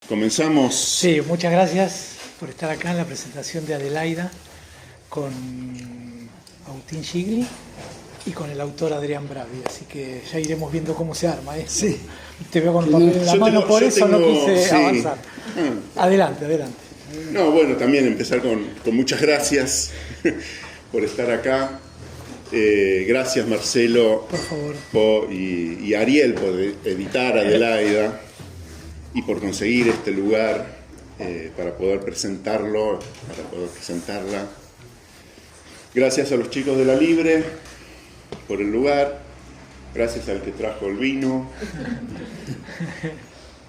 Comenzamos. Sí, muchas gracias por estar acá en la presentación de Adelaida con Agustín Gigli y con el autor Adrián Bravi. Así que ya iremos viendo cómo se arma esto. Sí. Te veo con el papel en la mano, por eso no quise avanzar. Adelante, adelante. No, bueno, también empezar con muchas gracias por estar acá. Gracias Marcelo, por favor, y Ariel por editar Adelaida y por conseguir este lugar para poder presentarlo, para poder presentarla. Gracias a los chicos de La Libre por el lugar, gracias al que trajo el vino.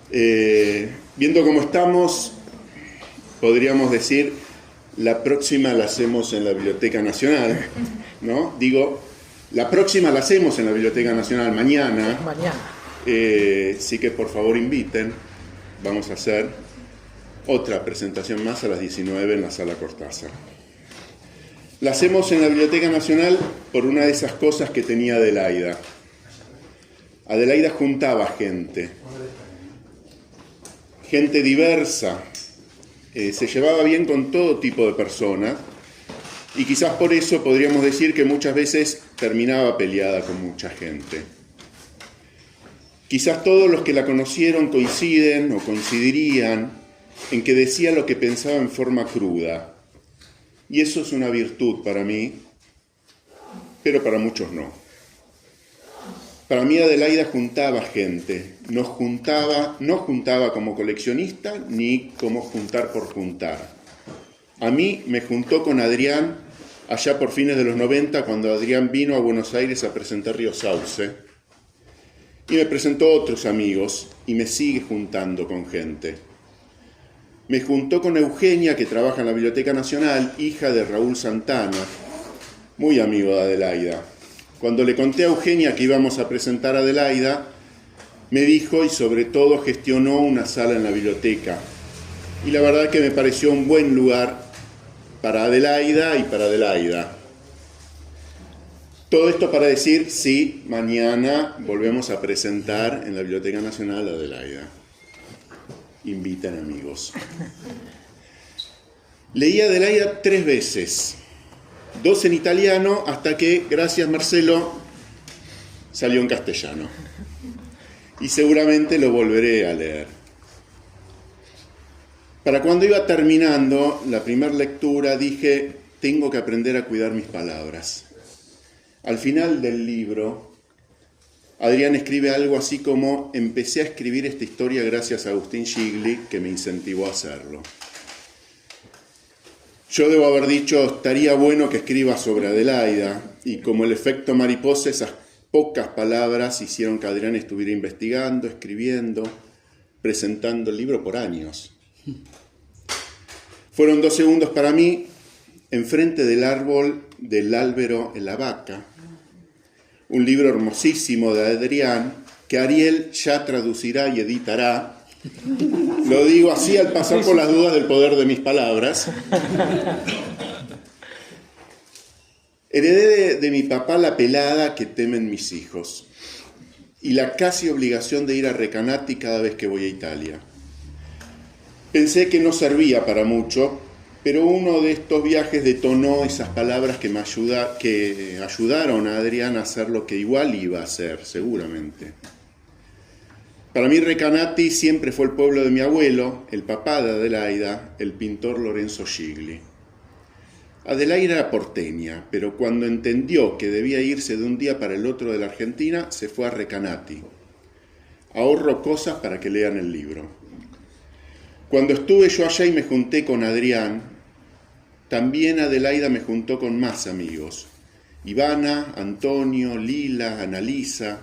Viendo cómo estamos, podríamos decir, la próxima la hacemos en la Biblioteca Nacional, ¿no? Digo, la próxima la hacemos en la Biblioteca Nacional mañana. Sí que por favor inviten. Vamos a hacer otra presentación más a las 19 en la Sala Cortázar. La hacemos en la Biblioteca Nacional por una de esas cosas que tenía Adelaida. Adelaida juntaba gente diversa, se llevaba bien con todo tipo de personas y quizás por eso podríamos decir que muchas veces terminaba peleada con mucha gente. Quizás todos los que la conocieron coinciden o coincidirían en que decía lo que pensaba en forma cruda. Y eso es una virtud para mí, pero para muchos no. Para mí Adelaida juntaba gente, no juntaba como coleccionista ni como juntar por juntar. A mí me juntó con Adrián allá por fines de los 90, cuando Adrián vino a Buenos Aires a presentar Río Sauce. Y me presentó otros amigos y me sigue juntando con gente. Me juntó con Eugenia, que trabaja en la Biblioteca Nacional, hija de Raúl Santana, muy amigo de Adelaida. Cuando le conté a Eugenia que íbamos a presentar a Adelaida, me dijo y sobre todo gestionó una sala en la biblioteca. Y la verdad que me pareció un buen lugar para Adelaida y para Adelaida. Todo esto para decir, sí, mañana volvemos a presentar en la Biblioteca Nacional a Adelaida. Inviten amigos. Leí a Adelaida 3 veces, 2 en italiano, hasta que, gracias Marcelo, salió en castellano. Y seguramente lo volveré a leer. Para cuando iba terminando la primera lectura dije, tengo que aprender a cuidar mis palabras. Al final del libro, Adrián escribe algo así como: empecé a escribir esta historia gracias a Agustín Gigli, que me incentivó a hacerlo. Yo debo haber dicho, estaría bueno que escriba sobre Adelaida, y como el efecto mariposa, esas pocas palabras hicieron que Adrián estuviera investigando, escribiendo, presentando el libro por años. Fueron 2 segundos para mí, enfrente del árbol del Álvaro en la Vaca, un libro hermosísimo de Adrián, que Ariel ya traducirá y editará. Lo digo así al pasar por las dudas del poder de mis palabras. Heredé de mi papá la pelada que temen mis hijos y la casi obligación de ir a Recanati cada vez que voy a Italia. Pensé que no servía para mucho, pero uno de estos viajes detonó esas palabras que ayudaron a Adrián a hacer lo que igual iba a hacer, seguramente. Para mí Recanati siempre fue el pueblo de mi abuelo, el papá de Adelaida, el pintor Lorenzo Gigli. Adelaida era porteña, pero cuando entendió que debía irse de un día para el otro de la Argentina, se fue a Recanati. Ahorro cosas para que lean el libro. Cuando estuve yo allá y me junté con Adrián, también Adelaida me juntó con más amigos, Ivana, Antonio, Lila, Annalisa,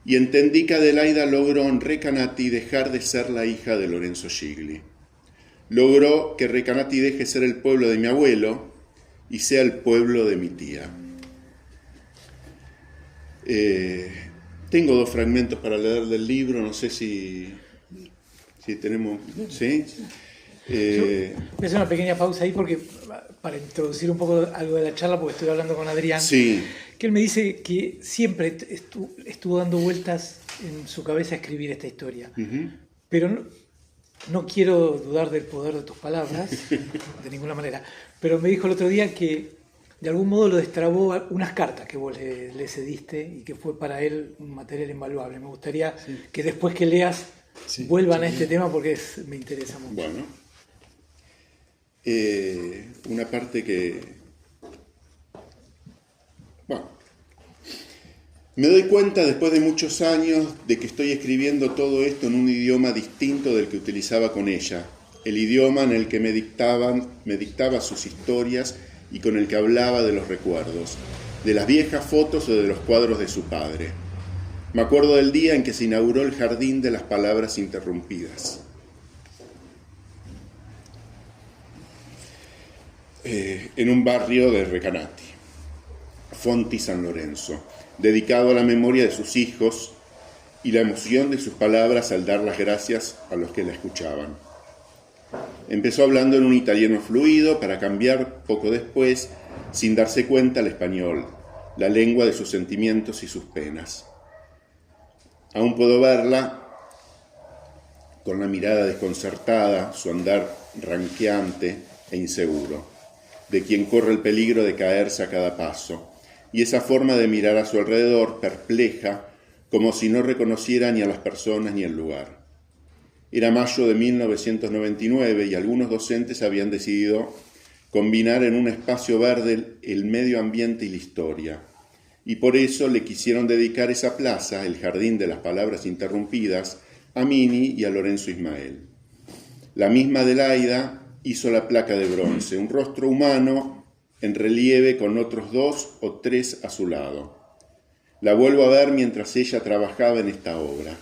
y entendí que Adelaida logró en Recanati dejar de ser la hija de Lorenzo Gigli. Logró que Recanati deje de ser el pueblo de mi abuelo y sea el pueblo de mi tía. Tengo 2 fragmentos para leer del libro, no sé si tenemos... ¿Sí? Voy a hacer una pequeña pausa ahí porque para introducir un poco algo de la charla, porque estoy hablando con Adrián, sí, que él me dice que siempre estuvo dando vueltas en su cabeza a escribir esta historia, pero no quiero dudar del poder de tus palabras, de ninguna manera, pero me dijo el otro día que de algún modo lo destrabó unas cartas que vos le cediste y que fue para él un material invaluable. Me gustaría que después que leas vuelvan a este tema porque me interesa mucho. Bueno, una parte que... Bueno, me doy cuenta después de muchos años de que estoy escribiendo todo esto en un idioma distinto del que utilizaba con ella, el idioma en el que me dictaba sus historias y con el que hablaba de los recuerdos, de las viejas fotos o de los cuadros de su padre. Me acuerdo del día en que se inauguró el Jardín de las Palabras Interrumpidas. En un barrio de Recanati, Fonti San Lorenzo, dedicado a la memoria de sus hijos y la emoción de sus palabras al dar las gracias a los que la escuchaban. Empezó hablando en un italiano fluido para cambiar poco después, sin darse cuenta, al español, la lengua de sus sentimientos y sus penas. Aún puedo verla con la mirada desconcertada, su andar ranqueante e inseguro, de quien corre el peligro de caerse a cada paso, y esa forma de mirar a su alrededor perpleja, como si no reconociera ni a las personas ni el lugar. Era mayo de 1999 y algunos docentes habían decidido combinar en un espacio verde el medio ambiente y la historia, y por eso le quisieron dedicar esa plaza, el Jardín de las Palabras Interrumpidas, a Mini y a Lorenzo Ismael. La misma Adelaida hizo la placa de bronce, un rostro humano en relieve con otros 2 o 3 a su lado. La vuelvo a ver mientras ella trabajaba en esta obra,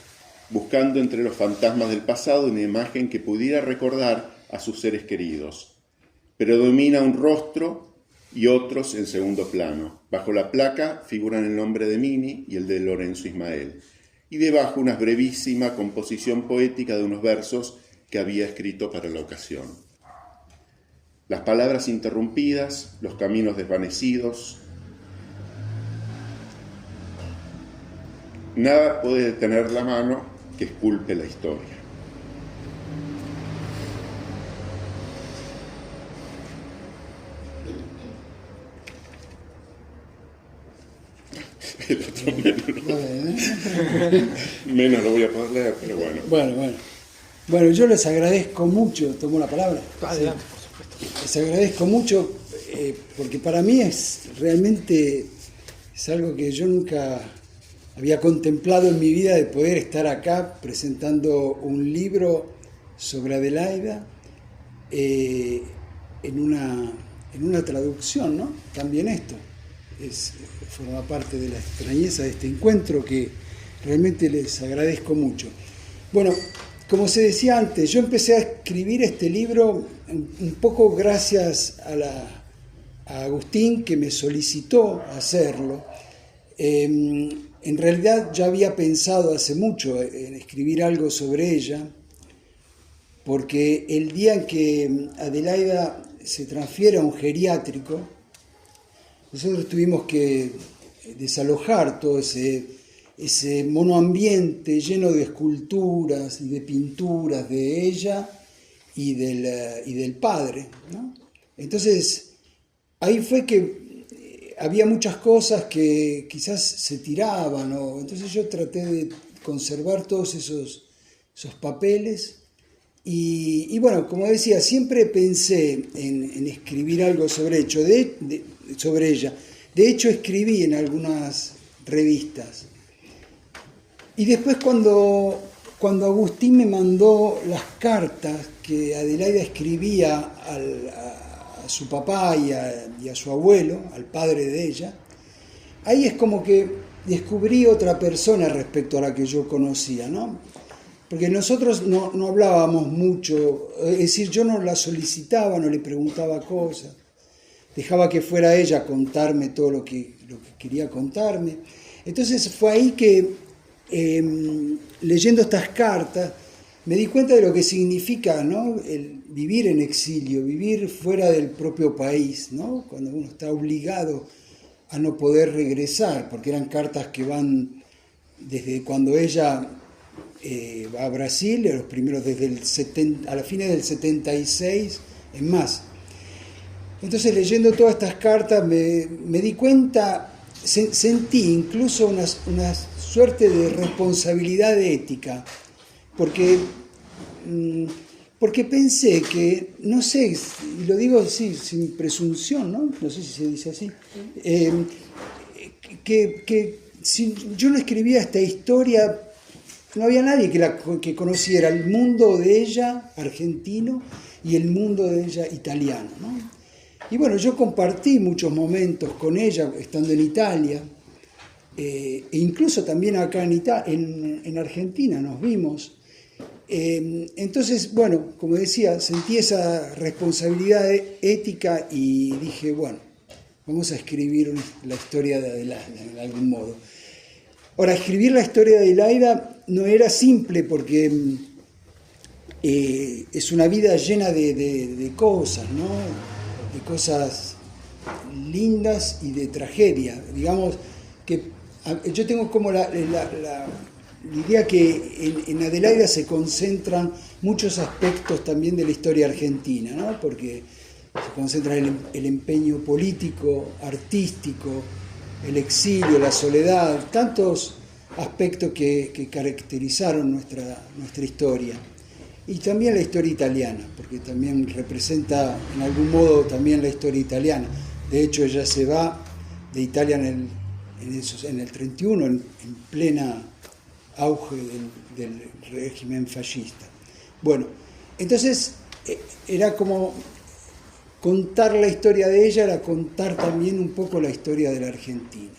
buscando entre los fantasmas del pasado una imagen que pudiera recordar a sus seres queridos. Predomina un rostro y otros en segundo plano. Bajo la placa figuran el nombre de Mini y el de Lorenzo Ismael, y debajo una brevísima composición poética de unos versos que había escrito para la ocasión. Las palabras interrumpidas, los caminos desvanecidos. Nada puede detener la mano que esculpe la historia. El otro menos lo voy a poder leer, pero bueno. Bueno, yo les agradezco mucho, tomo la palabra. Adelante, por supuesto. Les agradezco mucho porque para mí es algo que yo nunca había contemplado en mi vida, de poder estar acá presentando un libro sobre Adelaida en una traducción, ¿no? También esto forma parte de la extrañeza de este encuentro que realmente les agradezco mucho. Bueno, como se decía antes, yo empecé a escribir este libro un poco gracias a Agustín, que me solicitó hacerlo. En realidad ya había pensado hace mucho en escribir algo sobre ella, porque el día en que Adelaida se transfiere a un geriátrico, nosotros tuvimos que desalojar todo ese monoambiente lleno de esculturas y de pinturas de ella y del padre, ¿no? Entonces, ahí fue que había muchas cosas que quizás se tiraban, ¿no? Entonces yo traté de conservar todos esos papeles y bueno, como decía, siempre pensé en escribir algo sobre ella. De hecho, escribí en algunas revistas. Y después cuando Agustín me mandó las cartas que Adelaida escribía a su papá y a su abuelo, al padre de ella, ahí es como que descubrí otra persona respecto a la que yo conocía, ¿no? Porque nosotros no hablábamos mucho, es decir, yo no la solicitaba, no le preguntaba cosas, dejaba que fuera ella a contarme todo lo que quería contarme. Entonces fue ahí que, leyendo estas cartas, me di cuenta de lo que significa, ¿no? El vivir en exilio, vivir fuera del propio país, ¿no? Cuando uno está obligado a no poder regresar, porque eran cartas que van desde cuando ella va a Brasil, a los primeros a las fines del 76 en más. Entonces, leyendo todas estas cartas me di cuenta, sentí incluso una suerte de responsabilidad ética, porque pensé que, no sé, y lo digo así, sin presunción, no sé si se dice así, que si yo no escribía esta historia, no había nadie que conociera el mundo de ella argentino y el mundo de ella italiano, ¿no? Y bueno, yo compartí muchos momentos con ella estando en Italia, e incluso también acá en Argentina nos vimos. Entonces, bueno, como decía, sentí esa responsabilidad ética y dije, bueno, vamos a escribir la historia de Adelaida de algún modo. Ahora, escribir la historia de Adelaida no era simple porque es una vida llena de cosas, ¿no? De cosas lindas y de tragedia. Digamos que yo tengo como la idea que en Adelaida se concentran muchos aspectos también de la historia argentina, ¿no? Porque se concentra el empeño político, artístico, el exilio, la soledad, tantos aspectos que caracterizaron nuestra historia. Y también la historia italiana, porque también representa en algún modo también la historia italiana. De hecho, ella se va de Italia en el 31, en plena auge del régimen fascista. Bueno, entonces era como contar la historia de ella, era contar también un poco la historia de la Argentina.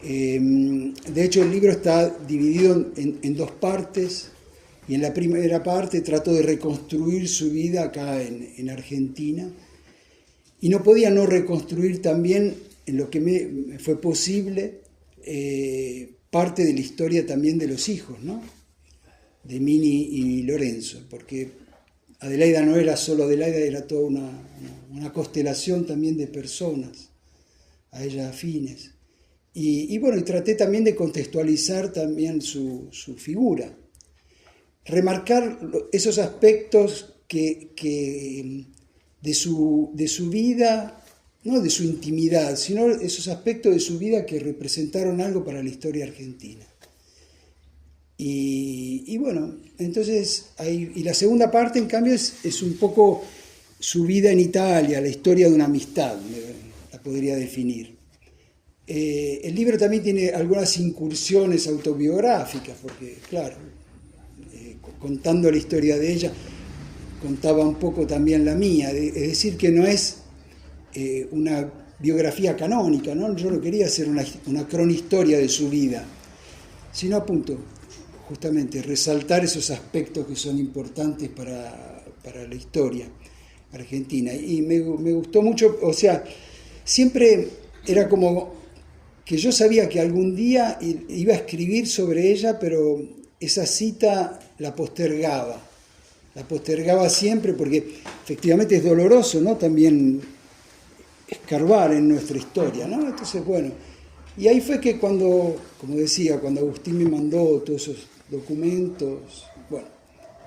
De hecho, el libro está dividido en dos partes, y en la primera parte trató de reconstruir su vida acá en Argentina, y no podía no reconstruir también, en lo que me fue posible, parte de la historia también de los hijos, ¿no? De Mini y Lorenzo, porque Adelaida no era solo Adelaida, era toda una constelación también de personas a ella afines. Y bueno, y traté también de contextualizar también su figura, remarcar esos aspectos que de su vida, no de su intimidad, sino esos aspectos de su vida que representaron algo para la historia argentina. Y bueno, entonces, y la segunda parte, en cambio, es un poco su vida en Italia, la historia de una amistad, la podría definir. El libro también tiene algunas incursiones autobiográficas, porque, claro, contando la historia de ella, contaba un poco también la mía, es decir, que no es una biografía canónica, ¿no? Yo no quería hacer una cronistoria de su vida, sino a punto, justamente, resaltar esos aspectos que son importantes para la historia argentina. Y me gustó mucho, o sea, siempre era como que yo sabía que algún día iba a escribir sobre ella, pero esa cita la postergaba siempre, porque efectivamente es doloroso, ¿no? También escarbar en nuestra historia, ¿no? Entonces, bueno, y ahí fue que cuando Agustín me mandó todos esos documentos, bueno,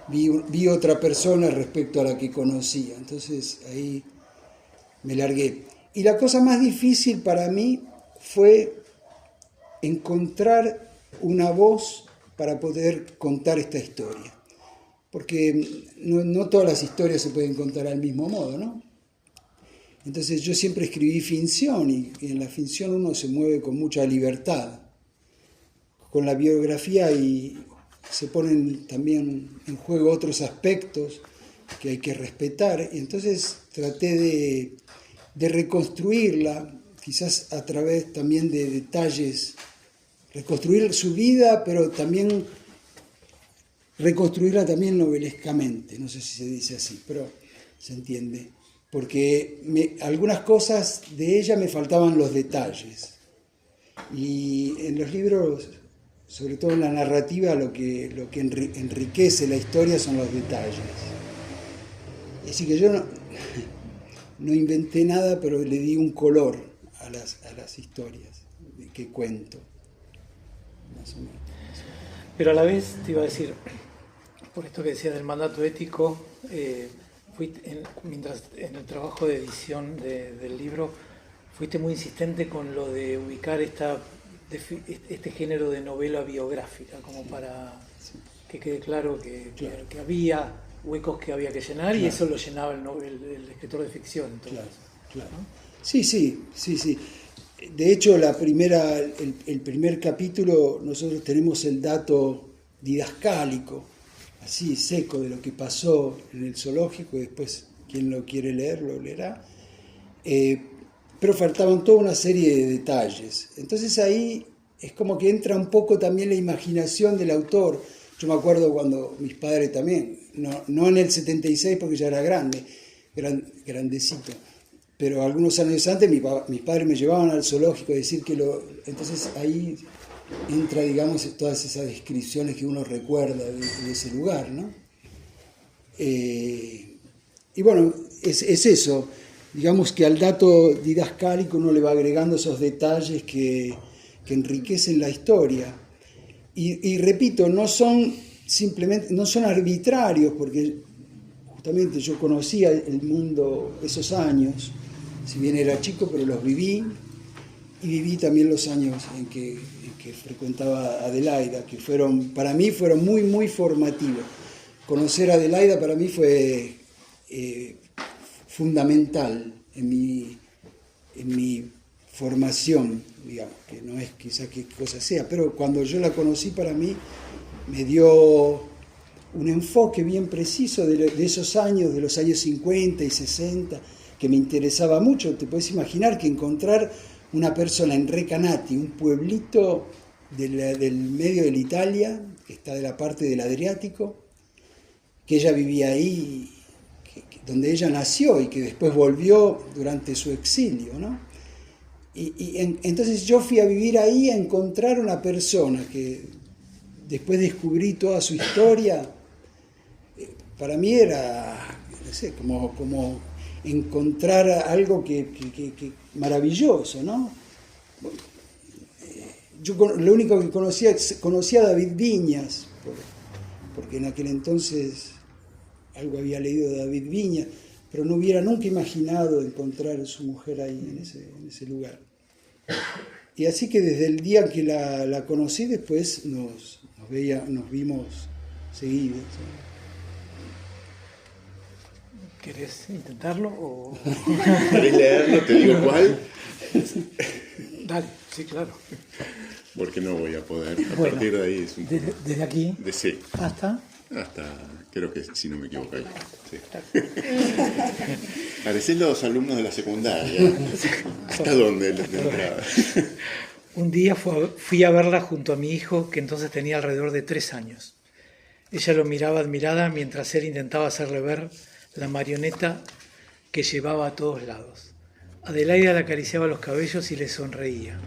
vi otra persona respecto a la que conocía, entonces ahí me largué. Y la cosa más difícil para mí fue encontrar una voz para poder contar esta historia, porque no todas las historias se pueden contar al mismo modo, ¿no? Entonces yo siempre escribí ficción, y en la ficción uno se mueve con mucha libertad. Con la biografía y se ponen también en juego otros aspectos que hay que respetar, y entonces traté de reconstruirla, quizás a través también de detalles, reconstruir su vida, pero también reconstruirla también novelescamente, no sé si se dice así, pero se entiende, porque algunas cosas de ella me faltaban los detalles, y en los libros, sobre todo en la narrativa, lo que enriquece la historia son los detalles. Así que yo no inventé nada, pero le di un color a las historias que cuento, más o menos. Pero a la vez te iba a decir, por esto que decías del mandato ético, mientras en el trabajo de edición del libro, fuiste muy insistente con lo de ubicar este género de novela biográfica, como para que quede claro que había huecos que había que llenar, y eso lo llenaba el escritor de ficción. Entonces, claro. ¿No? Sí. De hecho, el primer capítulo nosotros tenemos el dato didascálico, así seco, de lo que pasó en el zoológico, y después quien lo quiere leer lo leerá. Pero faltaban toda una serie de detalles. Entonces ahí es como que entra un poco también la imaginación del autor. Yo me acuerdo cuando mis padres también, no en el 76 porque ya era grandecito, pero algunos años antes mis padres me llevaban al zoológico a decir entonces ahí entra, digamos, todas esas descripciones que uno recuerda de ese lugar, ¿no? Y bueno, es eso, digamos que al dato didascálico uno le va agregando esos detalles que enriquecen la historia. Y repito, no son arbitrarios, porque justamente yo conocía el mundo esos años, si bien era chico, pero los viví, y viví también los años en que frecuentaba a Adelaida, que para mí fueron muy, muy formativos. Conocer a Adelaida para mí fue fundamental en mi formación, digamos, que no es quizá qué cosa sea, pero cuando yo la conocí, para mí me dio un enfoque bien preciso de esos años, de los años 50 y 60, que me interesaba mucho. Te puedes imaginar que encontrar una persona en Recanati, un pueblito del medio de la Italia, que está de la parte del Adriático, que ella vivía ahí, donde ella nació y que después volvió durante su exilio, ¿no? Entonces yo fui a vivir ahí a encontrar una persona que después descubrí toda su historia. Para mí era, no sé, como encontrar algo que maravilloso, ¿no? Yo lo único que conocía a David Viñas, porque en aquel entonces algo había leído de David Viñas, pero no hubiera nunca imaginado encontrar a su mujer ahí en ese lugar. Y así que desde el día que la conocí, después nos vimos seguidos. ¿Querés intentarlo? O... ¿Querés leerlo? ¿Te digo cuál? Dale, sí, claro. Porque no voy a poder. A Bueno, partir de ahí es un poco... Desde aquí Sí. hasta... Creo que si no me equivoco ahí. Sí. Parecen los alumnos de la secundaria. ¿Hasta dónde la entrada? Un día fui a verla junto a mi hijo, que entonces tenía alrededor de 3 años. Ella lo miraba admirada mientras él intentaba hacerle ver la marioneta que llevaba a todos lados. Adelaida le acariciaba los cabellos y le sonreía.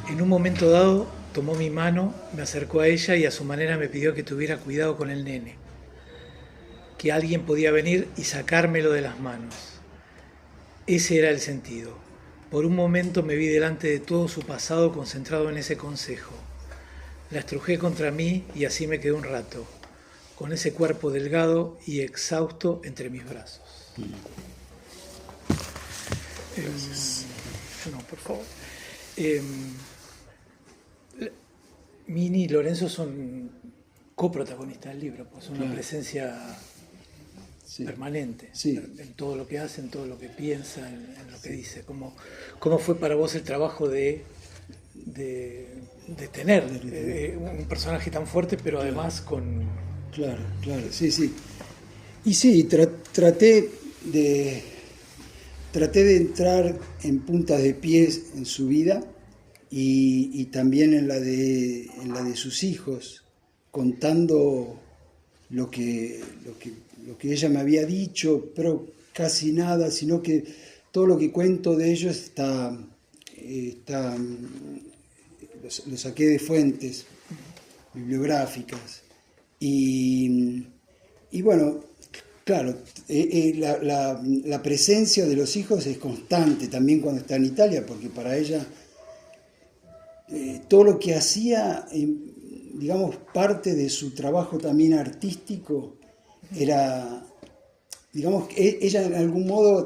En un momento dado tomó mi mano, me acercó a ella y a su manera me pidió que tuviera cuidado con el nene, que alguien podía venir y sacármelo de las manos. Ese era el sentido. Por un momento me vi delante de todo su pasado concentrado en ese consejo. La estrujé contra mí y así me quedé un rato, con ese cuerpo delgado y exhausto entre mis brazos. No, por favor. Mini y Lorenzo son coprotagonistas del libro, pues son una presencia permanente en todo lo que hacen, en todo lo que piensa, en lo que dice. ¿Cómo fue para vos el trabajo de tener un personaje tan fuerte, pero además con... Claro, sí. Y sí, traté de entrar en puntas de pies en su vida y también en la de sus hijos, contando lo que ella me había dicho, pero casi nada, sino que todo lo que cuento de ellos lo saqué de fuentes bibliográficas. Y bueno, claro, la presencia de los hijos es constante también cuando está en Italia, porque para ella todo lo que hacía digamos, parte de su trabajo también artístico era, digamos, ella en algún modo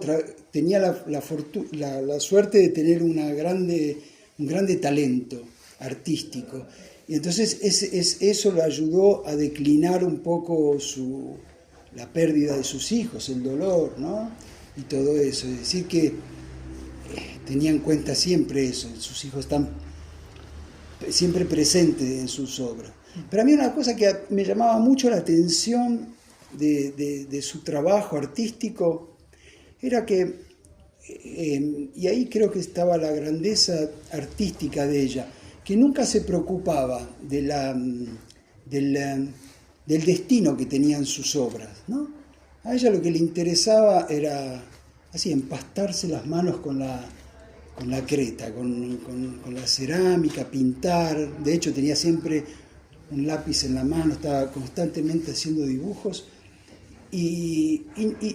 tenía la suerte de tener un grande talento artístico. Y entonces eso le ayudó a declinar un poco la pérdida de sus hijos, el dolor, ¿no? Y todo eso. Es decir, que tenía en cuenta siempre eso, sus hijos están siempre presentes en sus obras. Pero a mí una cosa que me llamaba mucho la atención de su trabajo artístico era que, y ahí creo que estaba la grandeza artística de ella, que nunca se preocupaba del destino que tenían sus obras, ¿no? A ella lo que le interesaba era así, empastarse las manos con la creta, con la cerámica, pintar. De hecho, tenía siempre un lápiz en la mano, estaba constantemente haciendo dibujos. Y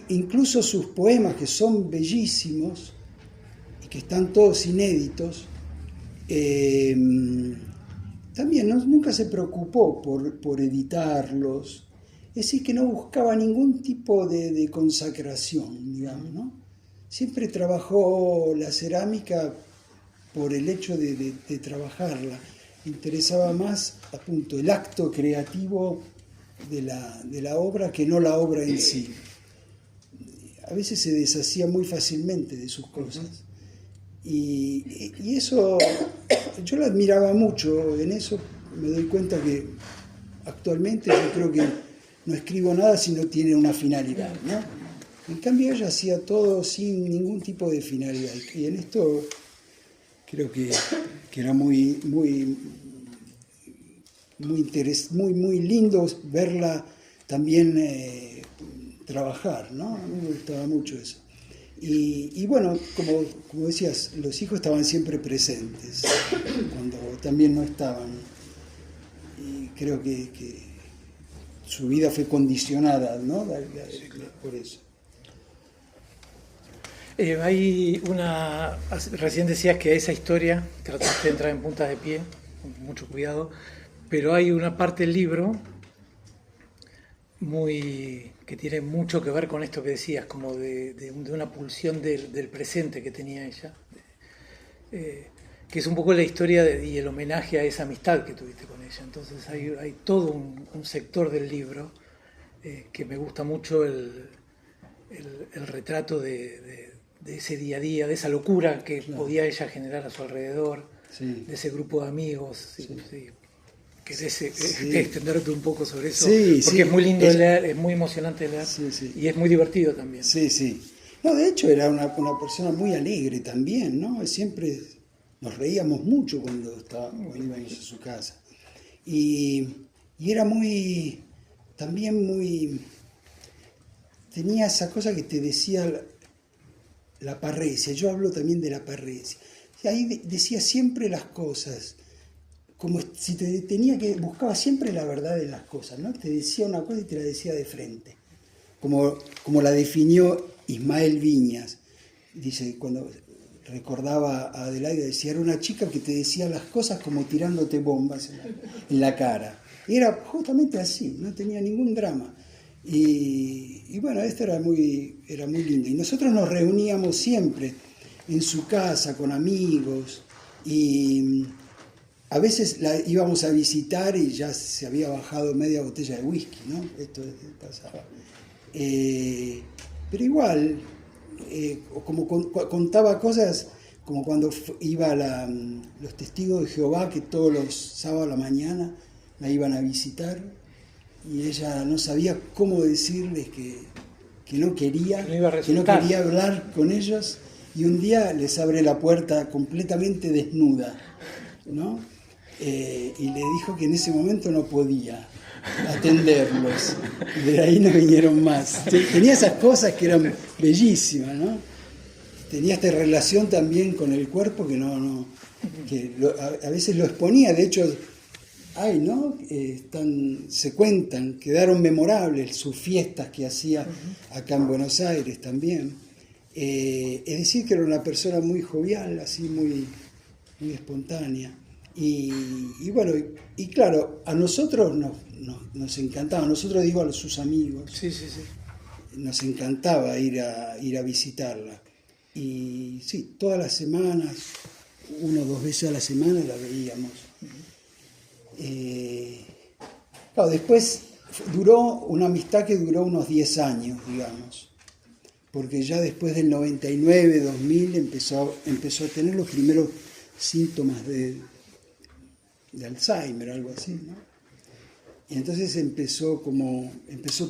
incluso sus poemas, que son bellísimos y que están todos inéditos, también nunca se preocupó por editarlos. Es decir, que no buscaba ningún tipo de consagración, digamos, ¿no? Siempre trabajó la cerámica por el hecho de trabajarla. Le interesaba más, a punto, el acto creativo de la obra que no la obra en sí. A veces se deshacía muy fácilmente de sus cosas. Y eso, yo la admiraba mucho. En eso me doy cuenta que actualmente yo creo que no escribo nada si no tiene una finalidad, ¿no? En cambio ella hacía todo sin ningún tipo de finalidad. Y en esto creo que era muy lindo verla también trabajar, ¿no? A mí me gustaba mucho eso. Y bueno, como decías, los hijos estaban siempre presentes, cuando también no estaban. Y creo que su vida fue condicionada, ¿no? Por eso. Recién decías que esa historia trataste de entrar en puntas de pie, con mucho cuidado, pero hay una parte del libro que tiene mucho que ver con esto que decías, como de una pulsión del presente que tenía ella, que es un poco la historia y el homenaje a esa amistad que tuviste con ella. Entonces hay todo un sector del libro que me gusta mucho el retrato de ese día a día, de esa locura que podía ella generar a su alrededor, de ese grupo de amigos. Sí. ¿Querés extenderte un poco sobre eso? Porque es muy lindo de leer, es muy emocionante de leer, y es muy divertido también. Sí. No, de hecho era una persona muy alegre también, ¿no? Siempre nos reíamos mucho cuando íbamos a su casa. Y era tenía esa cosa que te decía la parresia. Yo hablo también de la parresia. Y ahí decía siempre las cosas, como si buscaba siempre la verdad de las cosas, ¿no? Te decía una cosa y te la decía de frente. Como la definió Ismael Viñas. Dice, cuando recordaba a Adelaida, decía, era una chica que te decía las cosas como tirándote bombas en la cara. Y era justamente así, no tenía ningún drama. Y bueno, esto era muy lindo. Y nosotros nos reuníamos siempre en su casa con amigos y a veces la íbamos a visitar y ya se había bajado media botella de whisky, ¿no? Esto pasaba. Pero igual, como contaba cosas como cuando iba los testigos de Jehová, que todos los sábados a la mañana la iban a visitar, y ella no sabía cómo decirles que no quería hablar con ellos, y un día les abre la puerta completamente desnuda, ¿no? Y le dijo que en ese momento no podía atenderlos, y de ahí no vinieron más. Tenía esas cosas que eran bellísimas, ¿no? Tenía esta relación también con el cuerpo que a veces lo exponía. De hecho, ¿no? Se cuentan, quedaron memorables sus fiestas que hacía acá en Buenos Aires también. Es decir, que era una persona muy jovial, así muy espontánea. Y bueno, y claro, a nosotros nos encantaba, a nosotros digo a sus amigos, Sí, sí, sí. nos encantaba ir a visitarla. Y sí, todas las semanas, 1 o 2 veces a la semana la veíamos. Claro, después duró una amistad que duró unos 10 años, digamos, porque ya después del 99, 2000 empezó a tener los primeros síntomas de Alzheimer, algo así, ¿no? Y entonces empezó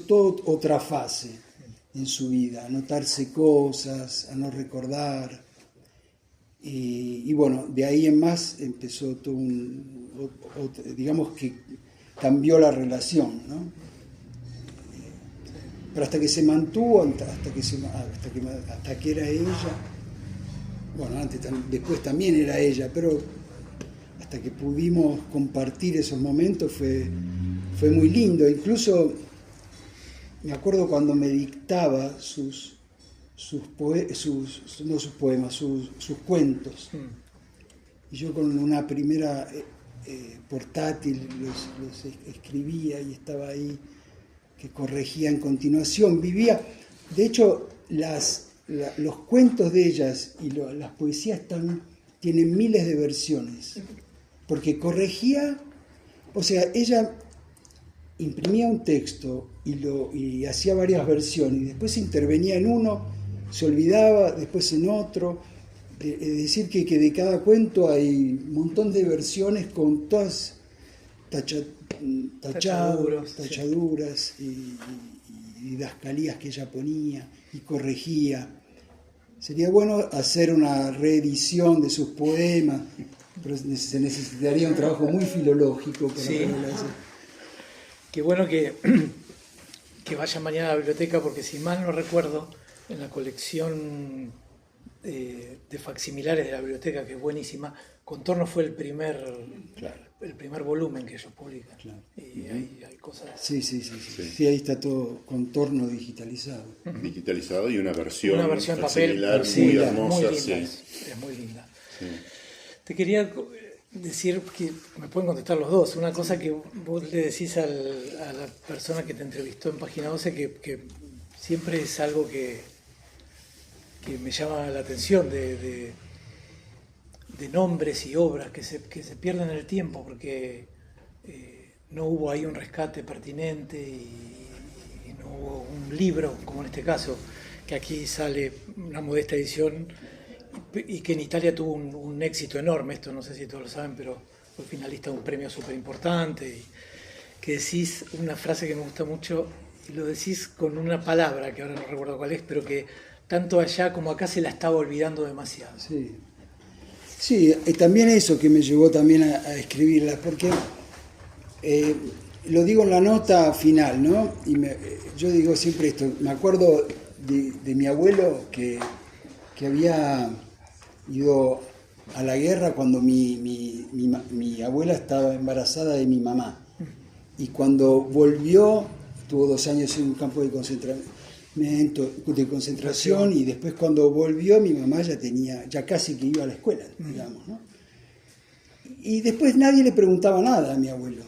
toda otra fase en su vida, a notarse cosas, a no recordar. Y bueno, de ahí en más empezó todo digamos que cambió la relación, ¿no? Pero hasta que se mantuvo, hasta que era ella, bueno, después también era ella, pero hasta que pudimos compartir esos momentos fue muy lindo. Incluso me acuerdo cuando me dictaba sus cuentos. Y yo con una primera portátil los escribía y estaba ahí, que corregía en continuación. Vivía, de hecho, los cuentos de ellas y las poesías tienen miles de versiones, porque corregía, o sea, ella imprimía un texto y hacía varias versiones, y después intervenía en uno, se olvidaba, después en otro. Es decir, que de cada cuento hay un montón de versiones con todas tachaduras y didascalías que ella ponía y corregía. Sería bueno hacer una reedición de sus poemas, pero se necesitaría un trabajo muy filológico para poderlo hacer. Qué bueno que vayan mañana a la biblioteca, porque si mal no recuerdo, en la colección de facsimilares de la biblioteca, que es buenísima, Contorno fue el primer volumen que ellos publican. Claro. Y hay cosas... Sí, ahí está todo Contorno digitalizado. Digitalizado y una versión en papel muy hermosa. Muy linda, es muy linda. Sí. Te quería decir que me pueden contestar los dos. Una cosa que vos le decís a la persona que te entrevistó en Página 12, que siempre es algo que me llama la atención, de nombres y obras que se pierden en el tiempo, porque no hubo ahí un rescate pertinente y no hubo un libro, como en este caso, que aquí sale una modesta edición, y que en Italia tuvo un éxito enorme. Esto no sé si todos lo saben, pero fue finalista de un premio súper importante. Y que decís una frase que me gusta mucho, y lo decís con una palabra que ahora no recuerdo cuál es, pero que tanto allá como acá se la estaba olvidando demasiado. Sí, también eso que me llevó también a escribirla, porque lo digo en la nota final, ¿no? Y yo digo siempre esto, me acuerdo de mi abuelo que había ido a la guerra cuando mi abuela estaba embarazada de mi mamá, y cuando volvió, tuvo 2 años en un campo de concentración, y después cuando volvió mi mamá ya casi que iba a la escuela, digamos, ¿no? Y después nadie le preguntaba nada a mi abuelo.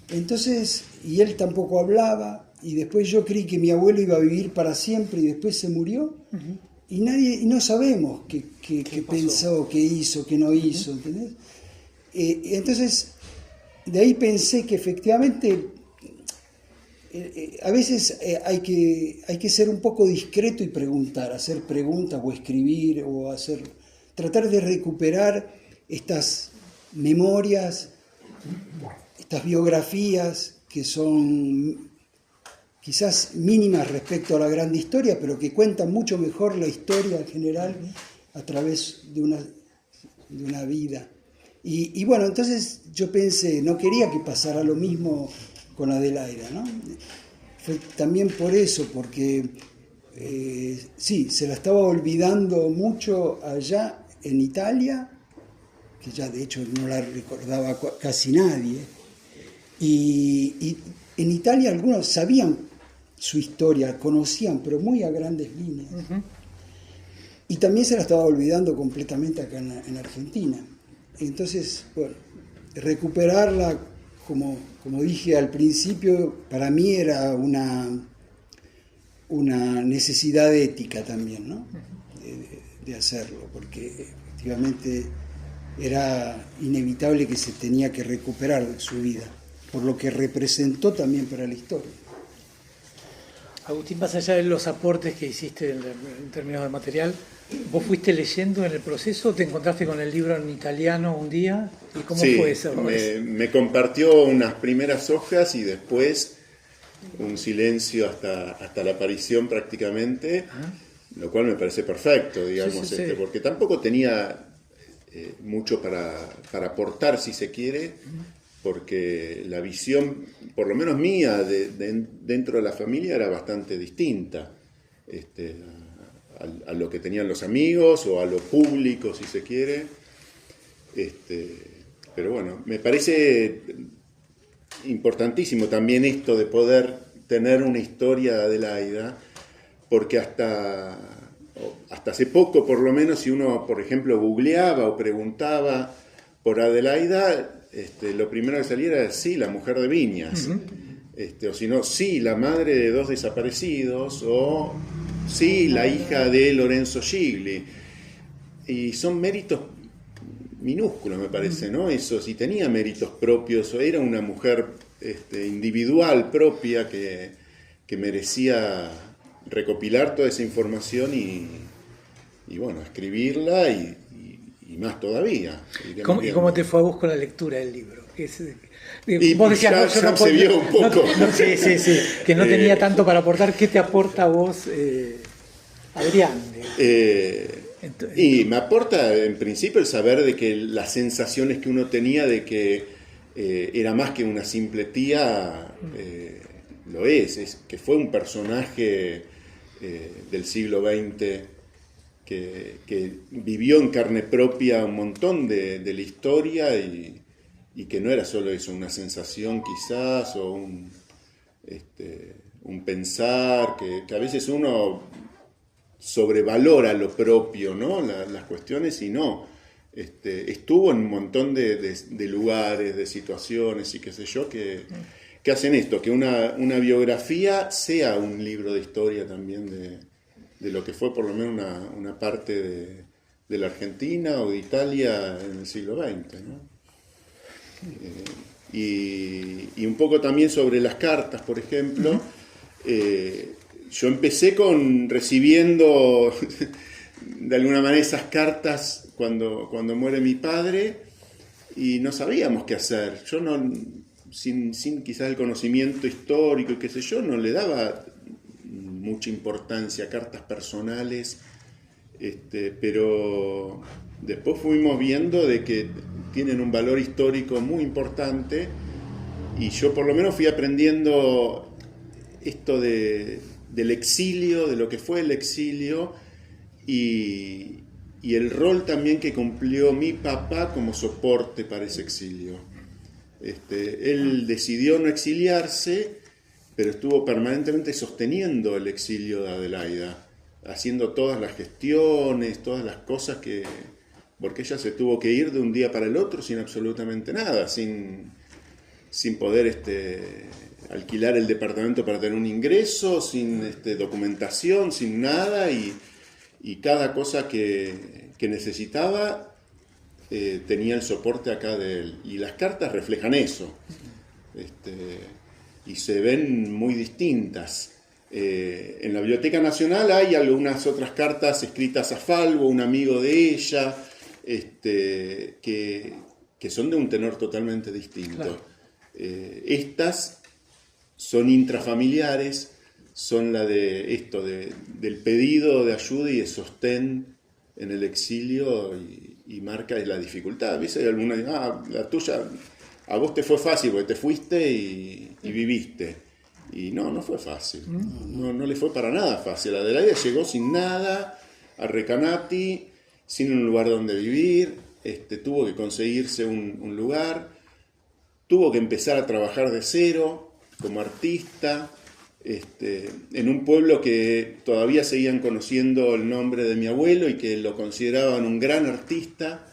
Entonces, y él tampoco hablaba, y después yo creí que mi abuelo iba a vivir para siempre y después se murió, y no sabemos qué pensó, qué hizo, qué no hizo, ¿entendés? Entonces, de ahí pensé que efectivamente a veces hay que ser un poco discreto y preguntar, hacer preguntas o escribir o tratar de recuperar estas memorias, estas biografías que son quizás mínimas respecto a la gran historia, pero que cuentan mucho mejor la historia en general a través de una vida. Y bueno, entonces yo pensé, no quería que pasara lo mismo con Adelaida, ¿no? Fue también por eso, porque sí, se la estaba olvidando mucho allá en Italia, que ya de hecho no la recordaba casi nadie, y en Italia algunos sabían su historia, conocían, pero muy a grandes líneas. Y también se la estaba olvidando completamente acá en Argentina. Entonces, bueno, recuperarla, como dije al principio, para mí era una necesidad ética también, ¿no? De hacerlo, porque efectivamente era inevitable que se tenía que recuperar su vida, por lo que representó también para la historia. Agustín, más allá de los aportes que hiciste en términos de material, ¿vos fuiste leyendo en el proceso? ¿Te encontraste con el libro en italiano un día? ¿Y cómo fue eso? Me compartió unas primeras hojas y después un silencio hasta la aparición prácticamente, lo cual me parece perfecto, digamos, Sí. porque tampoco tenía mucho para aportar, si se quiere, porque la visión, por lo menos mía, dentro de la familia era bastante distinta a lo que tenían los amigos o a lo público, si se quiere. Pero bueno, me parece importantísimo también esto de poder tener una historia de Adelaida, porque hasta hace poco, por lo menos, si uno, por ejemplo, googleaba o preguntaba por Adelaida, lo primero que salía era sí, la mujer de Viñas, o si no, sí, la madre de 2 desaparecidos, o sí, la hija de Lorenzo Gigli. Y son méritos minúsculos, me parece, ¿no? Eso, si tenía méritos propios, o era una mujer individual, propia, que merecía recopilar toda esa información y bueno, escribirla y más todavía. ¿Y cómo te fue a vos con la lectura del libro? Y vos decías, ya se vio un poco. Sí, que no tenía tanto para aportar. ¿Qué te aporta a vos, Adrián? Y me aporta en principio el saber de que las sensaciones que uno tenía de que era más que una simple tía, lo es que fue un personaje del siglo XX que vivió en carne propia un montón de la historia y que no era solo eso, una sensación quizás o un pensar, que a veces uno sobrevalora lo propio, ¿no? Las cuestiones y no. Estuvo en un montón de lugares, de situaciones y qué sé yo, que hacen esto, que una biografía sea un libro de historia también de lo que fue por lo menos una parte de la Argentina o de Italia en el siglo XX, ¿no? Y un poco también sobre las cartas, por ejemplo. Yo empecé recibiendo de alguna manera esas cartas cuando muere mi padre y no sabíamos qué hacer. Yo sin quizás el conocimiento histórico y qué sé yo, no le daba mucha importancia a cartas personales, pero después fuimos viendo de que tienen un valor histórico muy importante y yo por lo menos fui aprendiendo esto del exilio, de lo que fue el exilio y el rol también que cumplió mi papá como soporte para ese exilio. Él decidió no exiliarse, pero estuvo permanentemente sosteniendo el exilio de Adelaida, haciendo todas las gestiones, todas las cosas porque ella se tuvo que ir de un día para el otro sin absolutamente nada, sin poder alquilar el departamento para tener un ingreso, sin documentación, sin nada, y cada cosa que necesitaba tenía el soporte acá de él. Y las cartas reflejan eso, y se ven muy distintas. En la Biblioteca Nacional hay algunas otras cartas escritas a Falvo, un amigo de ella, que son de un tenor totalmente distinto. Claro. Estas son intrafamiliares, son la de del pedido de ayuda y de sostén en el exilio y marca la dificultad. A veces alguna dice, la tuya, a vos te fue fácil porque te fuiste y viviste. Y no fue fácil, no le fue para nada fácil. Adelaida llegó sin nada a Recanati, sin un lugar donde vivir, tuvo que conseguirse un lugar, tuvo que empezar a trabajar de cero como artista, en un pueblo que todavía seguían conociendo el nombre de mi abuelo y que lo consideraban un gran artista,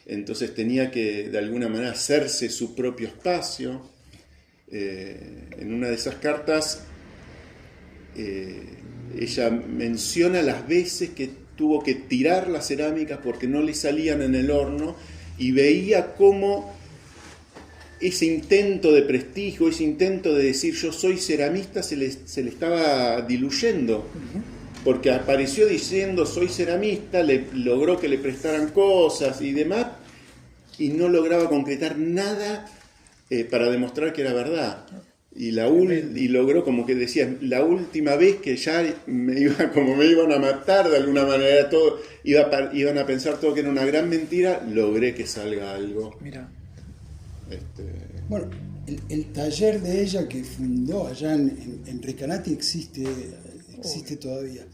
entonces tenía que de alguna manera hacerse su propio espacio. En una de esas cartas ella menciona las veces que tuvo que tirar las cerámicas porque no le salían en el horno, y veía cómo ese intento de prestigio, ese intento de decir yo soy ceramista se le estaba diluyendo, porque apareció diciendo soy ceramista, logró que le prestaran cosas y demás, y no lograba concretar nada para demostrar que era verdad. Y logró, como que decía, la última vez que ya me iban a matar de alguna manera, todo iban a pensar todo que era una gran mentira, logré que salga algo. Mira. Bueno, el taller de ella que fundó allá en Recanati existe todavía.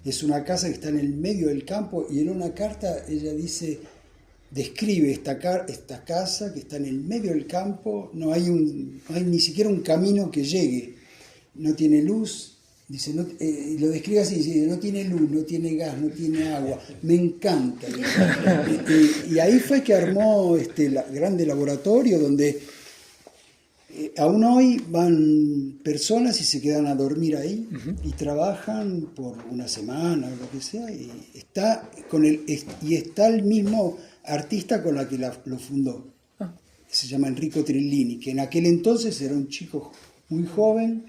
Es una casa que está en el medio del campo, y en una carta ella describe esta casa que está en el medio del campo, no hay ni siquiera un camino que llegue, no tiene luz, dice, lo describe así, dice, no tiene luz, no tiene gas, no tiene agua, me encanta. Y ahí fue que armó grande laboratorio donde aún hoy van personas y se quedan a dormir ahí, y trabajan por una semana o lo que sea, y está el mismo artista con la que lo fundó. Se llama Enrico Trillini, que en aquel entonces era un chico muy joven,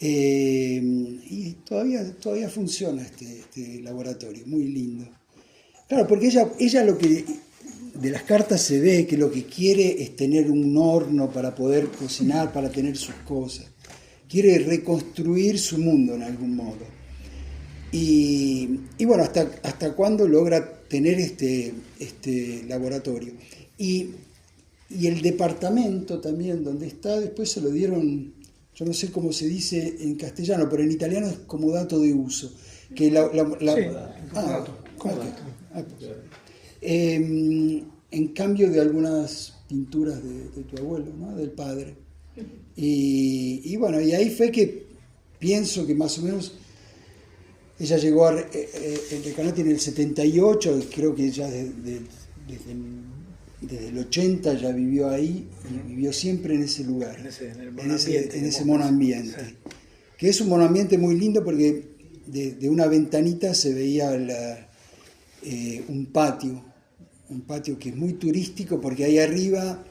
y todavía funciona este laboratorio, muy lindo. Claro, porque ella lo que de las cartas se ve que lo que quiere es tener un horno para poder cocinar, para tener sus cosas. Quiere reconstruir su mundo en algún modo. Y bueno, hasta cuándo logra tener este laboratorio. Y el departamento también donde está, después se lo dieron, yo no sé cómo se dice en castellano, pero en italiano es como dato de uso. Que en cambio de algunas pinturas de tu abuelo, ¿no? Del padre. Y bueno, y ahí fue que pienso que más o menos ella llegó a Recanati en el 78, creo que ya desde el 80 ya vivió ahí, y vivió siempre en ese lugar, en ese monoambiente, sí. Que es un monoambiente muy lindo porque de una ventanita se veía un patio que es muy turístico, porque ahí arriba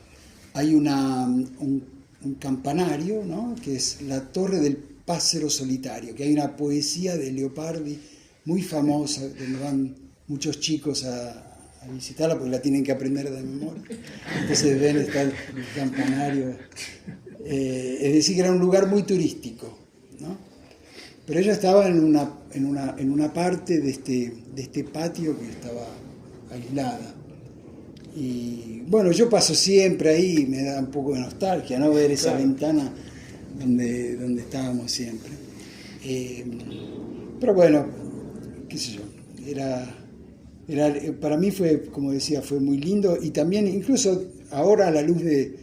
hay un campanario, ¿no? Que es la Torre del Pássaro Solitario, que hay una poesía de Leopardi muy famosa, donde van muchos chicos a visitarla porque la tienen que aprender de memoria. Entonces ven, está el campanario. Es decir, que era un lugar muy turístico, ¿no? Pero ella estaba en una parte de este patio que estaba aislada. Y bueno, yo paso siempre ahí, me da un poco de nostalgia, ¿no? Ver esa ventana donde estábamos siempre. Pero bueno, qué sé yo, para mí fue, como decía, fue muy lindo, y también incluso ahora a la luz de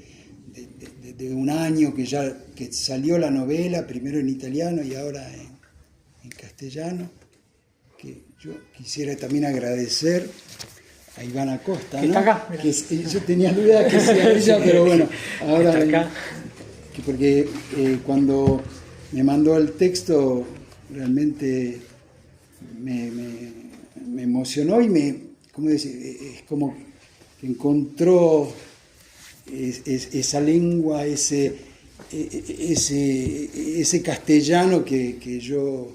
un año que salió la novela, primero en italiano y ahora en castellano, que yo quisiera también agradecer a Ivana Costa, ¿no? Está acá, que yo tenía duda que sea ella, pero bueno, ahora está acá. Porque cuando me mandó el texto realmente me emocionó, y ¿cómo decir? Es como que encontró esa lengua, ese castellano que yo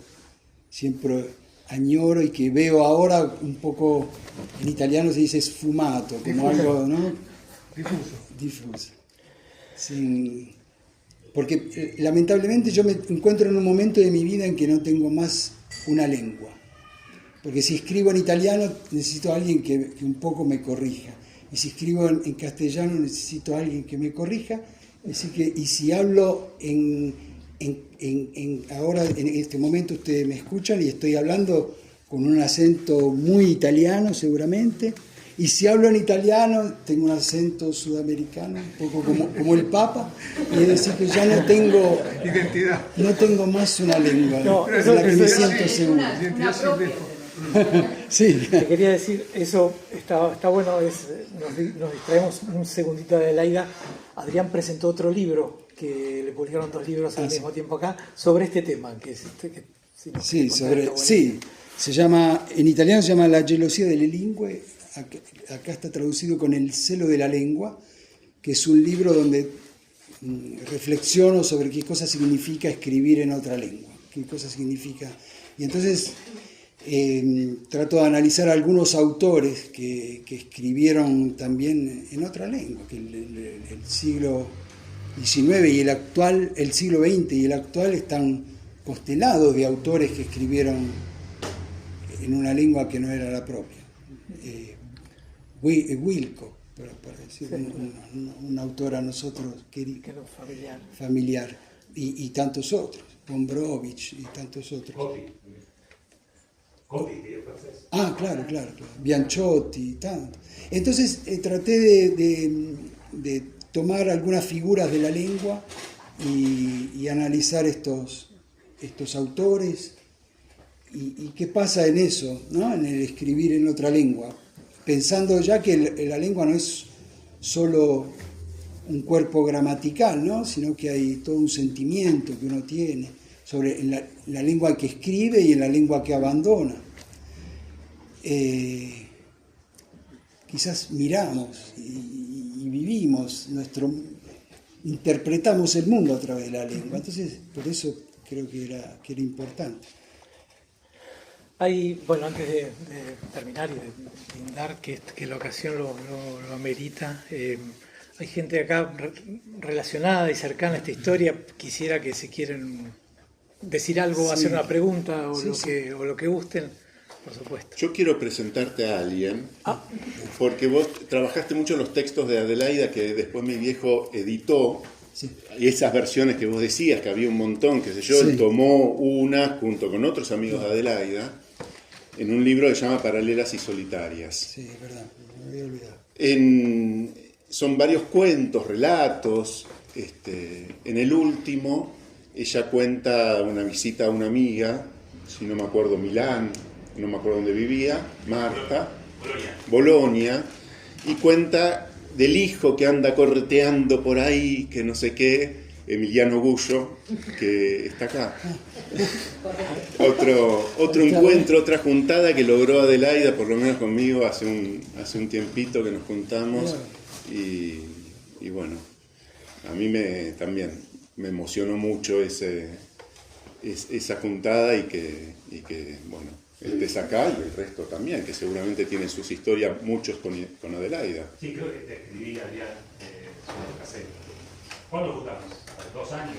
siempre añoro y que veo ahora un poco, en italiano se dice sfumato, como algo, ¿no? Difuso. Porque lamentablemente yo me encuentro en un momento de mi vida en que no tengo más una lengua. Porque si escribo en italiano necesito a alguien que un poco me corrija. Y si escribo en castellano necesito a alguien que me corrija. Y si hablo ahora, en este momento ustedes me escuchan y estoy hablando con un acento muy italiano seguramente. Y si hablo en italiano, tengo un acento sudamericano, un poco como el Papa, y es decir que ya no tengo identidad. No tengo más una lengua, No, es la que me siento seguro. Sí. Te quería decir, eso está bueno, nos distraemos un segundito de Adelaida. Adrián presentó otro libro, que le publicaron 2 libros al mismo tiempo acá, sobre este tema, que es Sí, se llama, en italiano se llama La gelosia delle lingue, acá está traducido con El celo de la lengua, que es un libro donde reflexiono sobre qué cosa significa escribir en otra lengua, qué cosa significa. Y entonces trato de analizar algunos autores que escribieron también en otra lengua, que el siglo XIX y el siglo XX y el actual están constelados de autores que escribieron en una lengua que no era la propia. Wilco, para decir, un autor a nosotros querido, familiar, y tantos otros, Gombrowicz y tantos otros. Ah, claro, Bianchotti y tanto. Entonces traté de tomar algunas figuras de la lengua y analizar estos autores y qué pasa en eso, ¿no? En el escribir en otra lengua, pensando ya que la lengua no es solo un cuerpo gramatical, ¿no? Sino que hay todo un sentimiento que uno tiene sobre en la lengua que escribe y en la lengua que abandona. Quizás miramos y vivimos, interpretamos el mundo a través de la lengua. Entonces, por eso creo que era importante. Bueno, antes de terminar y de brindar, que la ocasión lo amerita, hay gente acá relacionada y cercana a esta historia. Quisiera que si quieren decir algo, Sí. hacer una pregunta o Sí. o lo que gusten, por supuesto. Yo quiero presentarte a alguien, porque vos trabajaste mucho en los textos de Adelaida que después mi viejo editó, Sí. y esas versiones que vos decías, que había un montón, qué sé yo, Sí. él tomó una junto con otros amigos de Adelaida, en un libro que se llama Paralelas y Solitarias. Sí, es verdad, me había olvidado. Son varios cuentos, relatos. En el último, ella cuenta una visita a una amiga, si no me acuerdo, Milán, no me acuerdo dónde vivía, Marta, Bolonia, y cuenta del hijo que anda correteando por ahí, que no sé qué, Emiliano Gullo, que está acá. Otro encuentro, otra juntada que logró Adelaida, por lo menos conmigo, hace un tiempito que nos juntamos. Y bueno, a mí también me emocionó mucho esa juntada y que bueno, estés acá y el resto también, que seguramente tienen sus historias, muchos con Adelaida. Sí, creo que te escribí allá sobre el casero. ¿Cuándo nos juntamos? ¿Hace 2 años?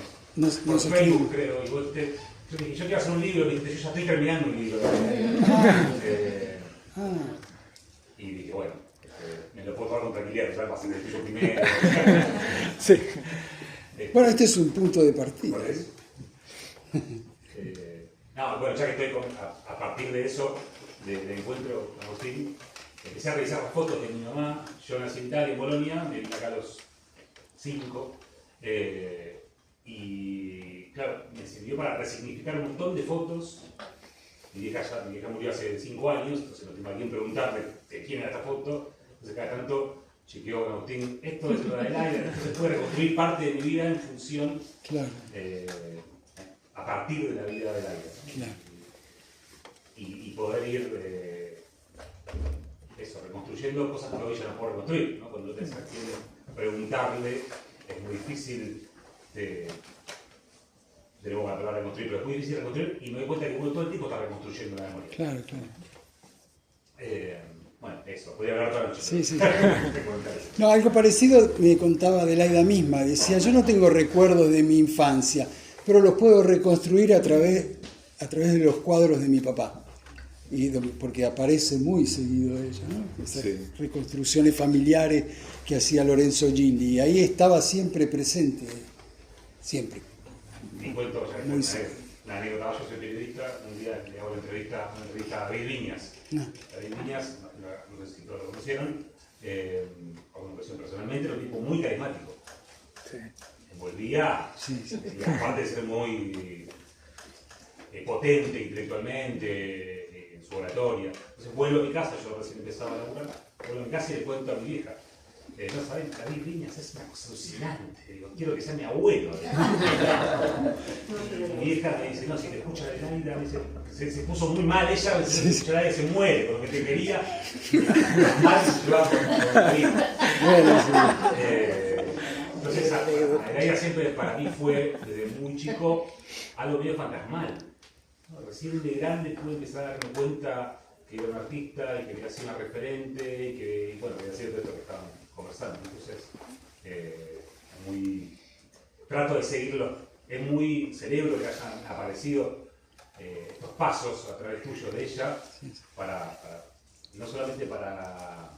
Por Facebook, creo. Y vos yo dije, yo quiero hacer un libro, yo ya estoy terminando un libro. Y dije, bueno, me lo puedo tomar con tranquilidad, ya pasé el estudio primero. Sí. Bueno, este es un punto de partida. Por eso. No, bueno, ya que estoy a partir de eso, del encuentro con Agustín, empecé a revisar las fotos de mi mamá. Yo nací en Italia, en Bolonia, me vine acá a los 5. Y claro, me sirvió para resignificar un montón de fotos. Mi vieja murió hace 5 años, entonces no tengo a quién preguntarle de quién era esta foto. Entonces cada tanto chequeó con Agustín, esto es lo de Adelaida, entonces puede reconstruir parte de mi vida en función, Claro. a partir de la vida de Adelaida. Claro. Y poder ir reconstruyendo cosas que hoy ya no puedo reconstruir, ¿no? Cuando tenés a quien preguntarle, es muy difícil de nuevo la palabra reconstruir, pero es muy difícil reconstruir y me doy cuenta que uno todo el tiempo está reconstruyendo la memoria. Claro. Bueno, eso, podría hablar toda la noche. Sí. No, algo parecido me contaba Adelaida misma. Decía, yo no tengo recuerdos de mi infancia, pero los puedo reconstruir a través de los cuadros de mi papá. Porque aparece muy seguido ella, ¿no? Esas reconstrucciones familiares que hacía Lorenzo Gilli. Y ahí estaba siempre presente, siempre. Y cuento, la anécdota, yo soy periodista, un día le hago una entrevista a David Viñas. David Viñas, no sé si todos lo conocieron, o me conoció personalmente, era un tipo muy carismático. Sí. Envolvía, y aparte de ser muy potente intelectualmente, en su oratoria. Entonces vuelvo a mi casa, yo recién empezaba a laburar, vuelvo a mi casa y le cuento a mi vieja. No saben, David Viñas es una cosa alucinante. Digo, quiero que sea mi abuelo. Mi vieja me dice, no, si te escucha Adelaida, me dice, se puso muy mal ella, si te escucha Adelaida se muere, porque te quería. Mal se va por morir. Entonces, Adelaida siempre para mí fue, desde muy chico, algo medio fantasmal. Recién de grande pude empezar a darme cuenta que era un artista y que quería ser una referente y que, bueno, quería hacer todo esto que estaban conversando. Entonces, trato de seguirlo. Es muy celebro que hayan aparecido estos pasos a través tuyo de ella, no solamente para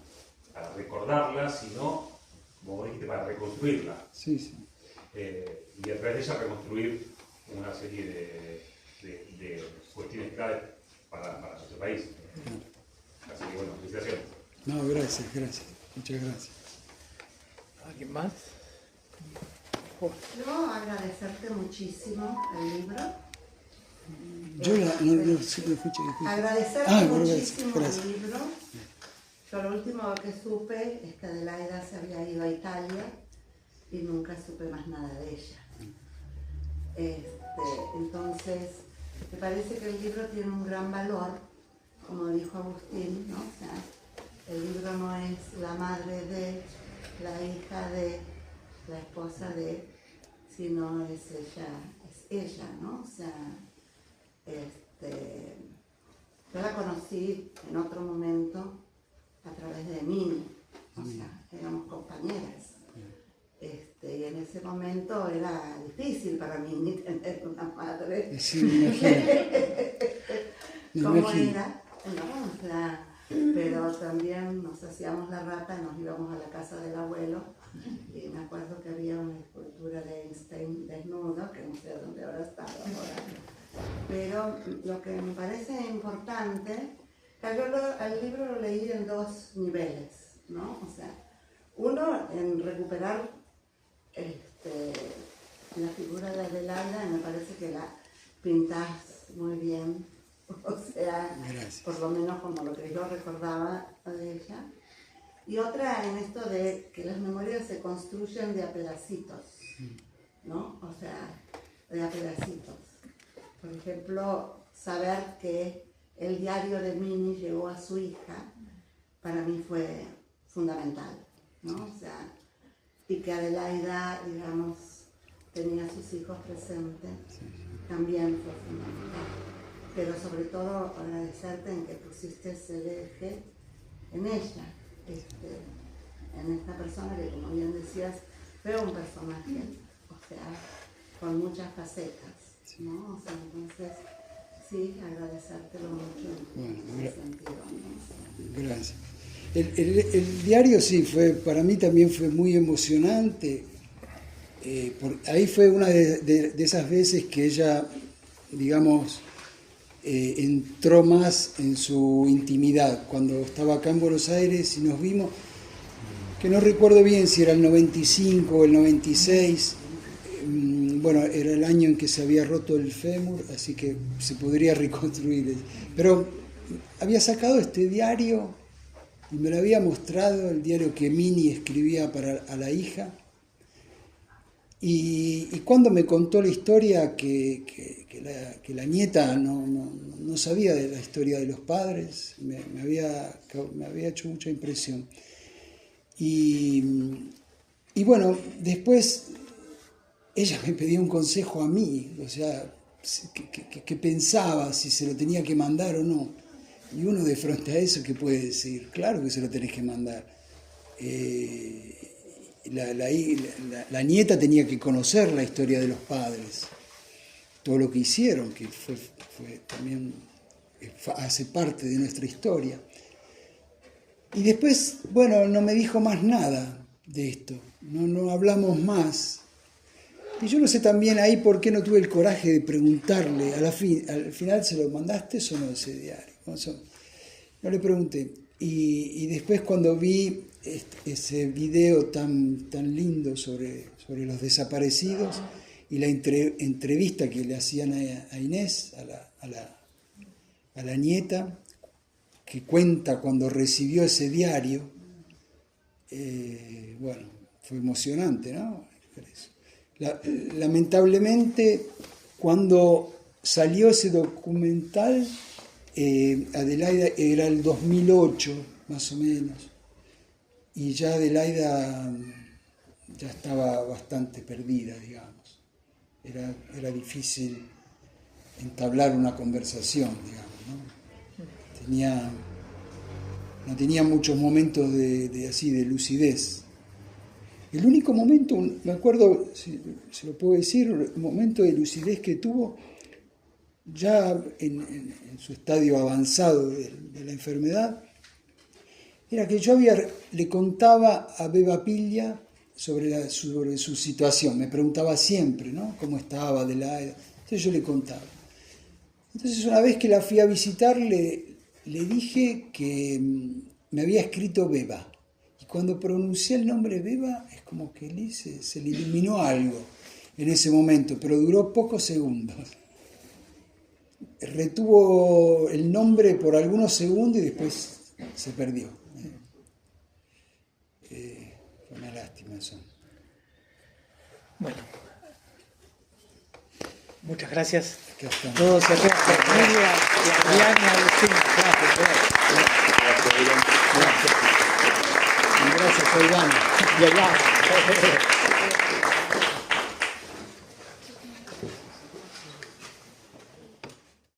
recordarla, cuando como vos dijiste, para reconstruirla. Sí, sí. Y a través de ella reconstruir una serie de cuestiones clave para nuestro país. Así que bueno, felicitaciones. No, gracias, gracias. Muchas gracias. ¿Alguien más? Yo agradecerte muchísimo el libro. Yo no escuché. Agradecerte muchísimo gracias. el libro. Yo lo último que supe es que Adelaida se había ido a Italia y nunca supe más nada de ella. Entonces, me parece que el libro tiene un gran valor, como dijo Agustín, ¿no? O sea, el libro no es la madre de, la hija de, la esposa de, sino es ella, ¿no? O sea, yo la conocí en otro momento a través de Mini, o sea, éramos compañeras. Y en ese momento era difícil para mí tener una madre. Sí, me imagino. ¿Cómo era? No, o sea, pero también nos hacíamos la rata y nos íbamos a la casa del abuelo. Y me acuerdo que había una escultura de Einstein desnudo, que no sé dónde habrá estado ahora. Pero lo que me parece importante, que yo el libro lo leí en dos niveles, ¿no? O sea, uno en recuperar la figura de Adelaida, y me parece que la pintas muy bien, o sea, gracias. por lo menos como lo que yo recordaba de ella. Y otra en esto de que las memorias se construyen de a pedacitos, ¿no? O sea, de a pedacitos. Por ejemplo, saber que el diario de Mini llegó a su hija, para mí fue fundamental, ¿no? O sea, y que Adelaida, digamos, tenía a sus hijos presentes, también fue fundamental. Pero sobre todo agradecerte en que pusiste ese eje en ella, en esta persona que, como bien decías, fue un personaje, o sea, con muchas facetas, ¿no? O sea, entonces, sí, agradecértelo mucho en ese sentido, ¿no? Gracias. El diario sí, para mí también fue muy emocionante. Ahí fue una de esas veces que ella, digamos, entró más en su intimidad. Cuando estaba acá en Buenos Aires y nos vimos, que no recuerdo bien si era el 95 o el 96, bueno, era el año en que se había roto el fémur, así que se podría reconstruir. Pero había sacado este diario y me lo había mostrado, el diario que Mini escribía a la hija. Y cuando me contó la historia, que la nieta no sabía de la historia de los padres, me había hecho mucha impresión. Y bueno, después ella me pedía un consejo a mí, o sea, que pensaba si se lo tenía que mandar o no. Y uno de frente a eso, ¿qué puede decir? Claro que se lo tenés que mandar. La nieta tenía que conocer la historia de los padres, todo lo que hicieron, que fue también hace parte de nuestra historia. Y después, bueno, no me dijo más nada de esto, no hablamos más. Y yo no sé también ahí por qué no tuve el coraje de preguntarle, al final ¿se lo mandaste o no ese diario? No le pregunté. Y después cuando vi ese video tan lindo sobre los desaparecidos y la entrevista que le hacían a Inés, a la nieta, que cuenta cuando recibió ese diario, bueno, fue emocionante, ¿no? Lamentablemente, cuando salió ese documental, Adelaida era el 2008, más o menos, y ya Adelaida ya estaba bastante perdida, digamos. Era difícil entablar una conversación, digamos, ¿no? No tenía muchos momentos de lucidez. El único momento, me acuerdo, si se lo puedo decir, el momento de lucidez que tuvo, ya en su estadio avanzado de la enfermedad, era que yo le contaba a Beba Pilla sobre su situación. Me preguntaba siempre, ¿no?, cómo estaba Adelaida. Entonces yo le contaba. Entonces una vez que la fui a visitar, le dije que me había escrito Beba. Y cuando pronuncié el nombre Beba, es como que se le iluminó algo en ese momento, pero duró pocos segundos. Retuvo el nombre por algunos segundos y después se perdió. Fue una lástima eso. Bueno, muchas gracias Acá estamos. a todos y a todas por venir, y a Adrián y a Agustín. Gracias. Gracias, Iván. Y allá.